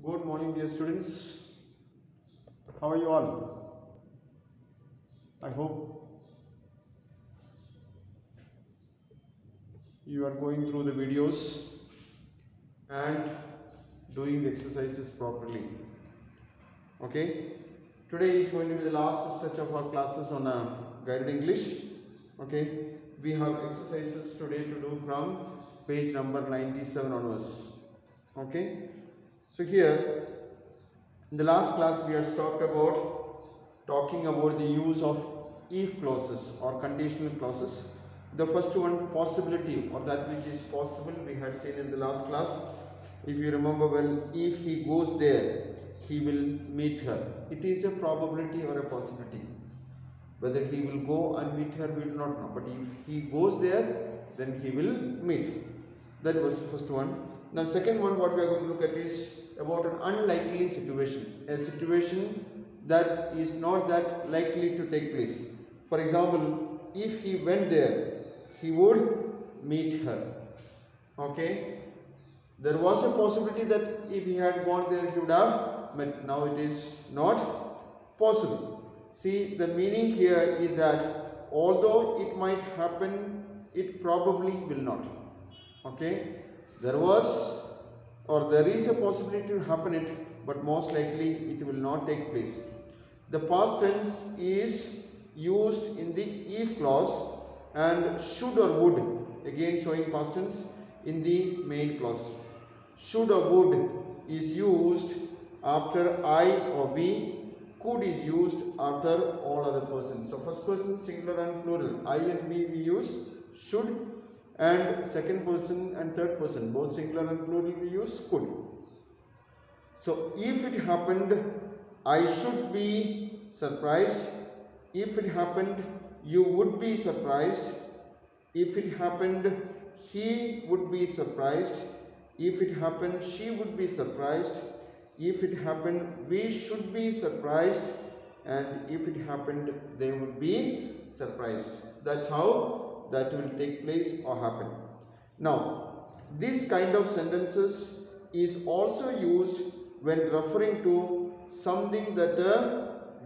Good morning, dear students. How are you all? I hope you are going through the videos and doing the exercises properly. Okay. Today is going to be the last stretch of our classes on guided English. Okay. We have exercises today to do from page number 97 onwards. Okay. So here in the last class we have talking about the use of if clauses or conditional clauses. The first one, possibility, or that which is possible, we had seen in the last class. If you remember well, if he goes there, he will meet her. It is a probability or a possibility. Whether he will go and meet her, we do not know. But if he goes there, then he will meet. That was the first one. Now second one, what we are going to look at is about an unlikely situation. A situation that is not that likely to take place. For example, if he went there, he would meet her. Okay. There was a possibility that if he had gone there, he would have met. Now it is not possible. See, the meaning here is that although it might happen, it probably will not. Okay. There was or there is a possibility to happen it, but most likely it will not take place. The past tense is used in the if clause and should or would, again showing past tense, in the main clause. Should or would is used after I or we. Could is used after all other persons. So first person singular and plural. I and we use should, and second person and third person both singular and plural we use could. So if it happened, I should be surprised. If it happened, you would be surprised. If it happened, he would be surprised. If it happened, she would be surprised. If it happened, we should be surprised. And if it happened, they would be surprised. That's how that will take place or happen. Now, this kind of sentences is also used when referring to something that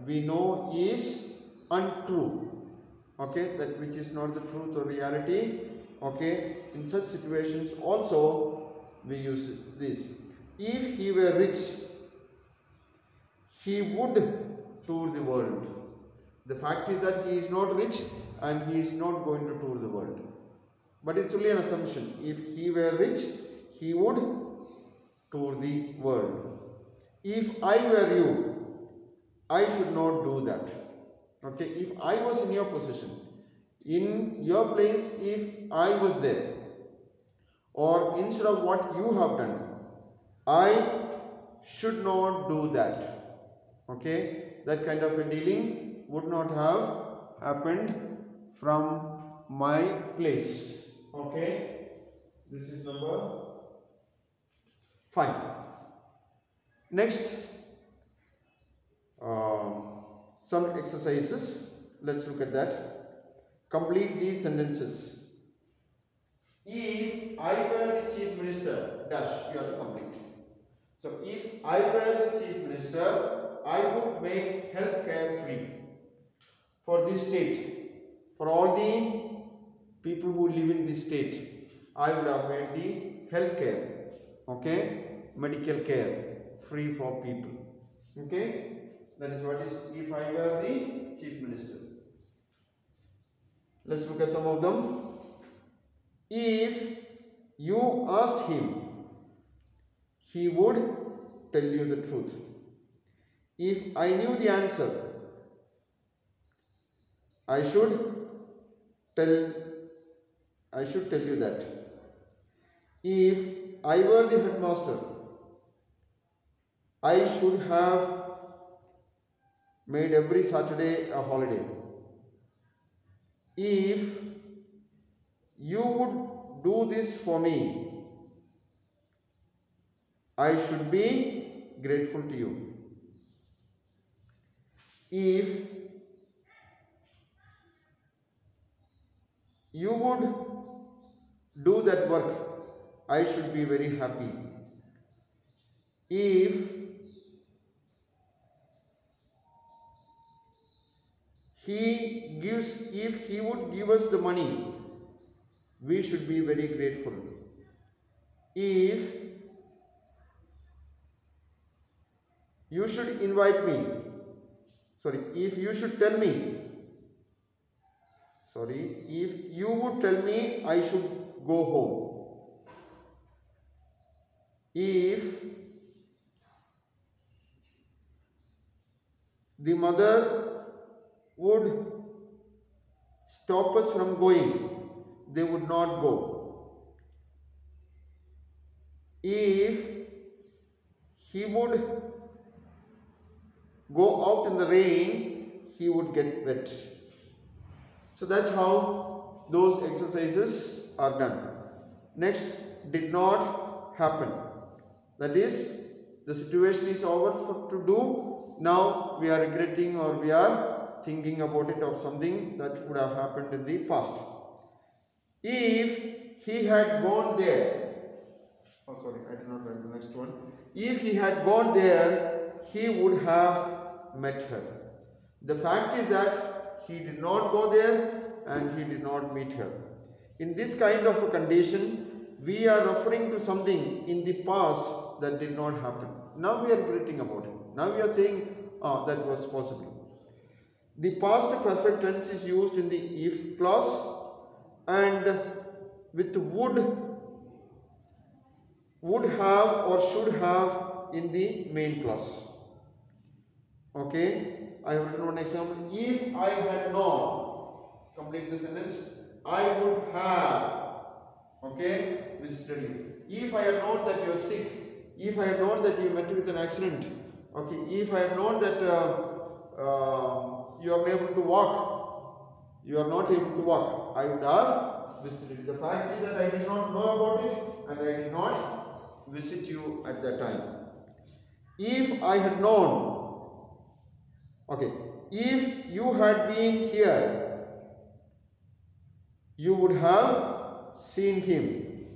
we know is untrue. Okay, that which is not the truth or reality. Okay, in such situations also we use this. If he were rich, he would tour the world. The fact is that he is not rich and he is not going to tour the world. But it's only an assumption. If he were rich, he would tour the world. If I were you, I should not do that. Okay, if I was in your position, in your place, if I was there, or instead of what you have done, I should not do that. Okay, that kind of a dealing would not have happened from my place. Okay, this is number 5. Next, some exercises. Let's look at that. Complete these sentences. If I were the chief minister, dash, you have to complete. So, if I were the chief minister, I would make healthcare free for this state, for all the people who live in this state. I would have made the healthcare, okay, medical care free for people. Okay, that is what is if I were the chief minister. Let's look at some of them. If you asked him, he would tell you the truth. If I knew the answer, I should tell you that. If I were the headmaster, I should have made every Saturday a holiday. If you would do this for me, I should be grateful to you. If you would do that work, I should be very happy. if he would give us the money, we should be very grateful. If you should invite me, if you should tell me, if you would tell me I should go home. If the mother would stop us from going, they would not go. If he would go out in the rain, he would get wet. So that's how those exercises are done. Next, did not happen. That is, the situation is over to do. Now we are regretting, or we are thinking about it of something that would have happened in the past. If he had gone there, I did not write the next one. If he had gone there, he would have met her. The fact is that he did not go there and he did not meet her. In this kind of a condition, we are referring to something in the past that did not happen. Now we are regretting about it. Now we are saying, that was possible. The past perfect tense is used in the if clause and with would have or should have in the main clause. Okay, I have written one example. If I had known, complete the sentence, I would have, visited you. If I had known that you are sick, if I had known that you met with an accident, if I had known that you are unable to walk, you are not able to walk, I would have visited you. The fact is that I did not know about it and I did not visit you at that time. If I had known, if you had been here, you would have seen him.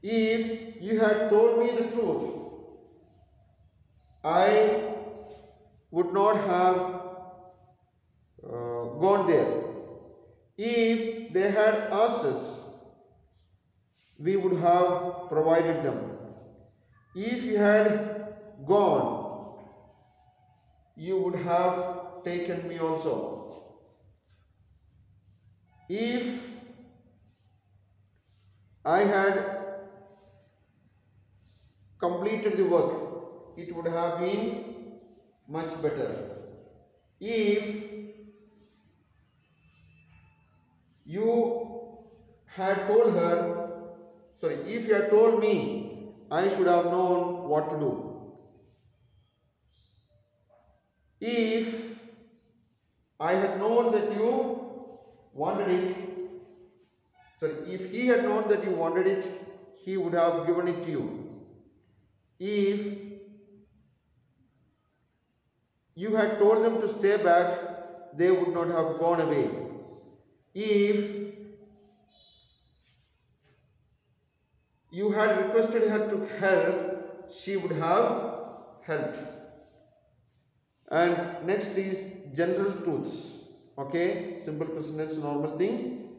If you had told me the truth, I would not have gone there. If they had asked us, we would have provided them. If you had gone, you would have taken me also. If I had completed the work, it would have been much better. If you had told her, if you had told me, I should have known what to do. If I had known that you wanted it, if he had known that you wanted it, he would have given it to you. If you had told them to stay back, they would not have gone away. If you had requested her to help, she would have helped. And next is general truths. Simple present tense, normal thing.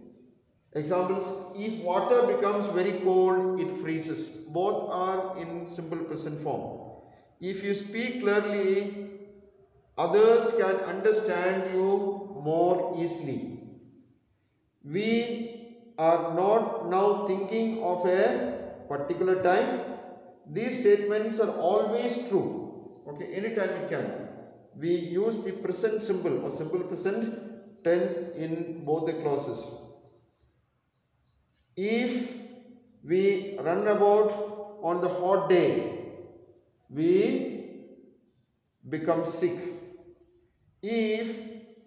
Examples: if water becomes very cold, it freezes. Both are in simple present form. If you speak clearly, others can understand you more easily. We are not now thinking of a particular time. These statements are always true. Anytime it can be. We use the present simple or simple present tense in both the clauses. If we run about on the hot day, we become sick. If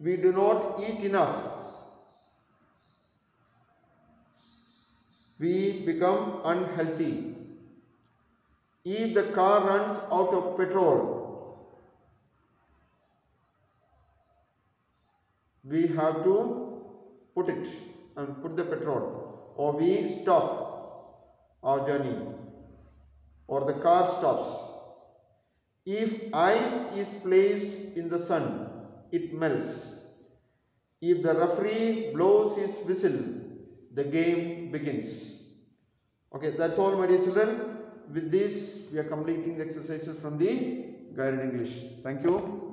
we do not eat enough, we become unhealthy. If the car runs out of petrol, we have to put the petrol, or we stop our journey, or the car stops. If ice is placed in the sun, it melts. If the referee blows his whistle, the game begins. Okay, that's all, my dear children. With this, we are completing the exercises from the guided English. Thank you.